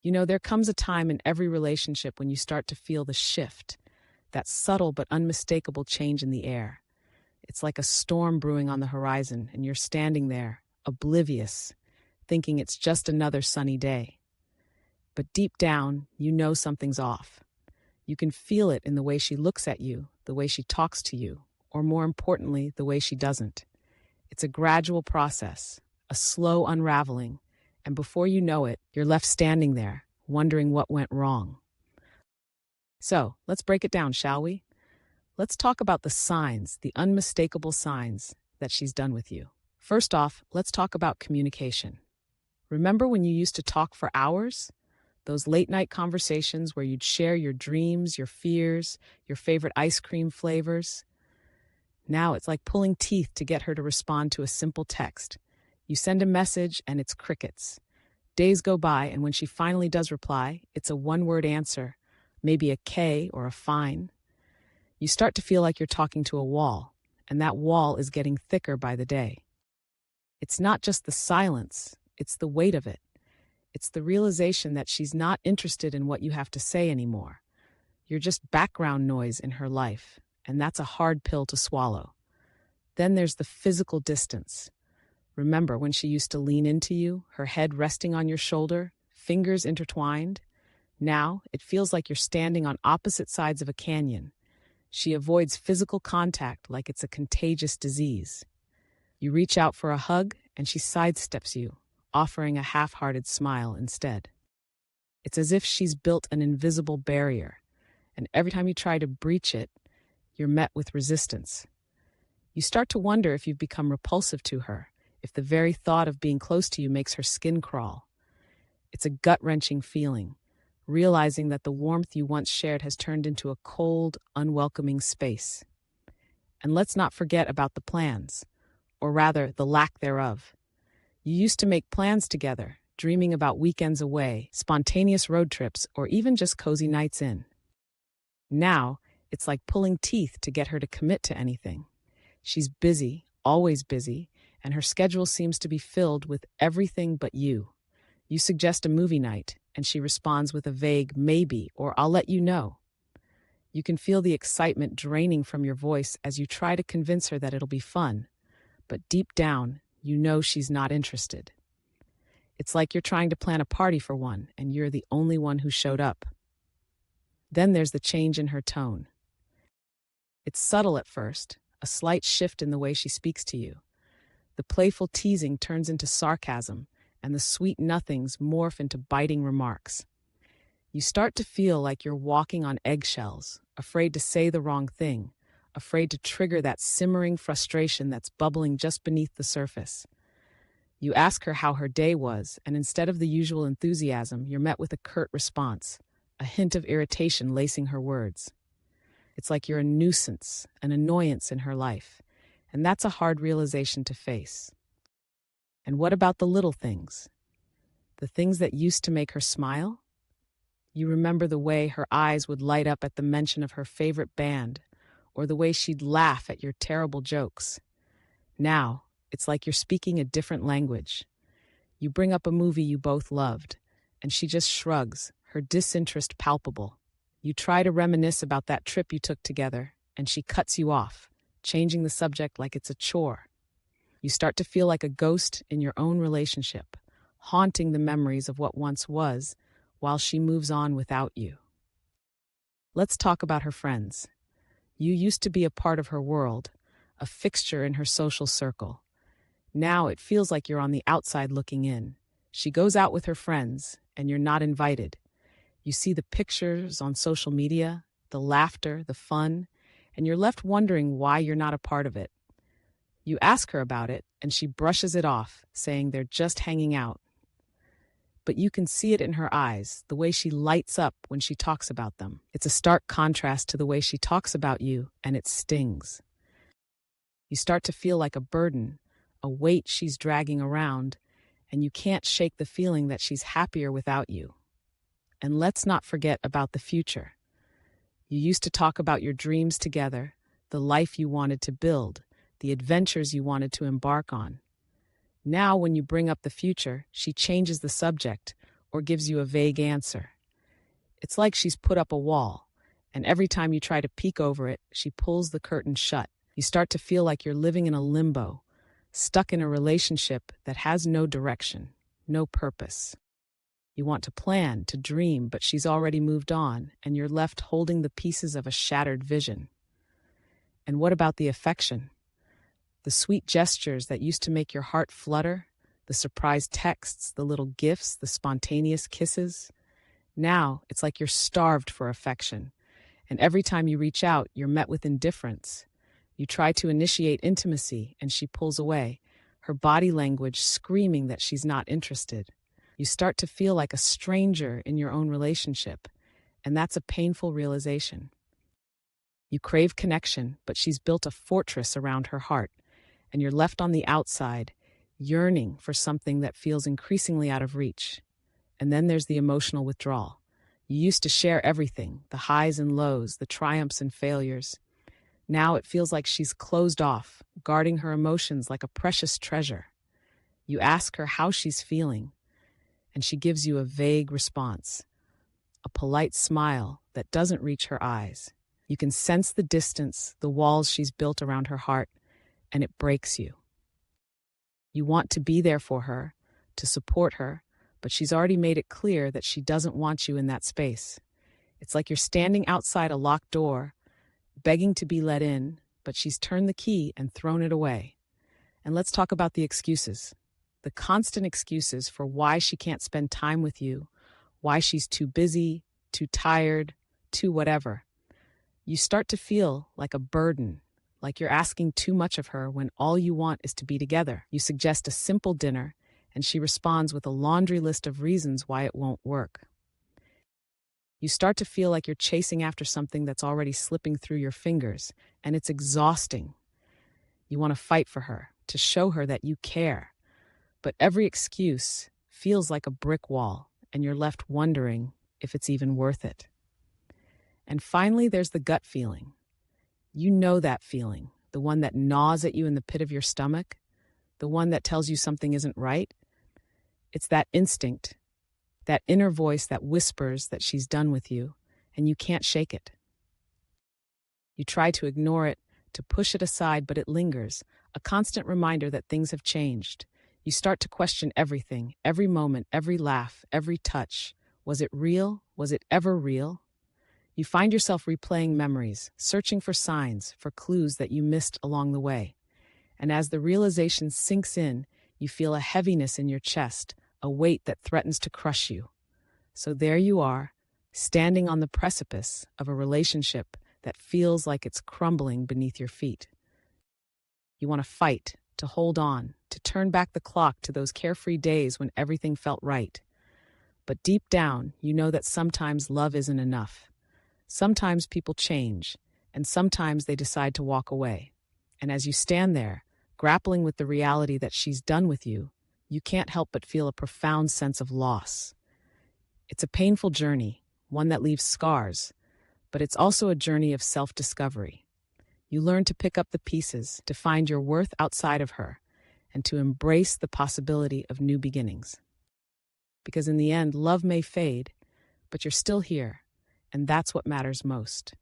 There comes a time in every relationship when you start to feel the shift, that subtle but unmistakable change in the air. It's like a storm brewing on the horizon, and you're standing there, oblivious, thinking it's just another sunny day. But deep down, you know something's off. You can feel it in the way she looks at you, the way she talks to you, or more importantly, the way she doesn't. It's a gradual process, a slow unraveling, and before you know it, you're left standing there, wondering what went wrong. So, let's break it down, shall we? Let's talk about the signs, the unmistakable signs that she's done with you. First off, let's talk about communication. Remember when you used to talk for hours? Those late night conversations where you'd share your dreams, your fears, your favorite ice cream flavors? Now it's like pulling teeth to get her to respond to a simple text. You send a message and it's crickets. Days go by, and when she finally does reply, it's a one-word answer, maybe a K or a fine. You start to feel like you're talking to a wall, and that wall is getting thicker by the day. It's not just the silence, it's the weight of it. It's the realization that she's not interested in what you have to say anymore. You're just background noise in her life, and that's a hard pill to swallow. Then there's the physical distance. Remember when she used to lean into you, her head resting on your shoulder, fingers intertwined? Now, it feels like you're standing on opposite sides of a canyon. She avoids physical contact like it's a contagious disease. You reach out for a hug, and she sidesteps you, offering a half-hearted smile instead. It's as if she's built an invisible barrier, and every time you try to breach it, you're met with resistance. You start to wonder if you've become repulsive to her, if the very thought of being close to you makes her skin crawl. It's a gut-wrenching feeling, realizing that the warmth you once shared has turned into a cold, unwelcoming space. And let's not forget about the plans, or rather, the lack thereof. You used to make plans together, dreaming about weekends away, spontaneous road trips, or even just cozy nights in. Now, it's like pulling teeth to get her to commit to anything. She's busy, always busy, and her schedule seems to be filled with everything but you. You suggest a movie night, and she responds with a vague maybe or I'll let you know. You can feel the excitement draining from your voice as you try to convince her that it'll be fun, but deep down, you know she's not interested. It's like you're trying to plan a party for one, and you're the only one who showed up. Then there's the change in her tone. It's subtle at first, a slight shift in the way she speaks to you. The playful teasing turns into sarcasm, and the sweet nothings morph into biting remarks. You start to feel like you're walking on eggshells, afraid to say the wrong thing, afraid to trigger that simmering frustration that's bubbling just beneath the surface. You ask her how her day was, and instead of the usual enthusiasm, you're met with a curt response, a hint of irritation lacing her words. It's like you're a nuisance, an annoyance in her life, and that's a hard realization to face. And what about the little things? The things that used to make her smile? You remember the way her eyes would light up at the mention of her favorite band, or the way she'd laugh at your terrible jokes. Now, it's like you're speaking a different language. You bring up a movie you both loved, and she just shrugs, her disinterest palpable. You try to reminisce about that trip you took together, and she cuts you off, changing the subject like it's a chore. You start to feel like a ghost in your own relationship, haunting the memories of what once was, while she moves on without you. Let's talk about her friends. You used to be a part of her world, a fixture in her social circle. Now it feels like you're on the outside looking in. She goes out with her friends, and you're not invited. You see the pictures on social media, the laughter, the fun, and you're left wondering why you're not a part of it. You ask her about it, and she brushes it off, saying they're just hanging out. But you can see it in her eyes, the way she lights up when she talks about them. It's a stark contrast to the way she talks about you, and it stings. You start to feel like a burden, a weight she's dragging around, and you can't shake the feeling that she's happier without you. And let's not forget about the future. You used to talk about your dreams together, the life you wanted to build, the adventures you wanted to embark on. Now, when you bring up the future, she changes the subject, or gives you a vague answer. It's like she's put up a wall, and every time you try to peek over it, she pulls the curtain shut. You start to feel like you're living in a limbo, stuck in a relationship that has no direction, no purpose. You want to plan, to dream, but she's already moved on, and you're left holding the pieces of a shattered vision. And what about the affection? The sweet gestures that used to make your heart flutter, the surprise texts, the little gifts, the spontaneous kisses. Now, it's like you're starved for affection, and every time you reach out, you're met with indifference. You try to initiate intimacy, and she pulls away, her body language screaming that she's not interested. You start to feel like a stranger in your own relationship, and that's a painful realization. You crave connection, but she's built a fortress around her heart, and you're left on the outside, yearning for something that feels increasingly out of reach. And then there's the emotional withdrawal. You used to share everything, the highs and lows, the triumphs and failures. Now it feels like she's closed off, guarding her emotions like a precious treasure. You ask her how she's feeling, and she gives you a vague response, a polite smile that doesn't reach her eyes. You can sense the distance, the walls she's built around her heart, and it breaks you. You want to be there for her, to support her, but she's already made it clear that she doesn't want you in that space. It's like you're standing outside a locked door, begging to be let in, but she's turned the key and thrown it away. And let's talk about the excuses. The constant excuses for why she can't spend time with you, why she's too busy, too tired, too whatever. You start to feel like a burden, like you're asking too much of her when all you want is to be together. You suggest a simple dinner, and she responds with a laundry list of reasons why it won't work. You start to feel like you're chasing after something that's already slipping through your fingers, and it's exhausting. You want to fight for her, to show her that you care. But every excuse feels like a brick wall, and you're left wondering if it's even worth it. And finally, there's the gut feeling. You know that feeling, the one that gnaws at you in the pit of your stomach, the one that tells you something isn't right. It's that instinct, that inner voice that whispers that she's done with you, and you can't shake it. You try to ignore it, to push it aside, but it lingers, a constant reminder that things have changed. You start to question everything, every moment, every laugh, every touch. Was it real? Was it ever real? You find yourself replaying memories, searching for signs, for clues that you missed along the way. And as the realization sinks in, you feel a heaviness in your chest, a weight that threatens to crush you. So there you are, standing on the precipice of a relationship that feels like it's crumbling beneath your feet. You want to fight, to hold on, to turn back the clock to those carefree days when everything felt right. But deep down, you know that sometimes love isn't enough. Sometimes people change, and sometimes they decide to walk away. And as you stand there, grappling with the reality that she's done with you, you can't help but feel a profound sense of loss. It's a painful journey, one that leaves scars, but it's also a journey of self-discovery. You learn to pick up the pieces, to find your worth outside of her, and to embrace the possibility of new beginnings. Because in the end, love may fade, but you're still here, and that's what matters most.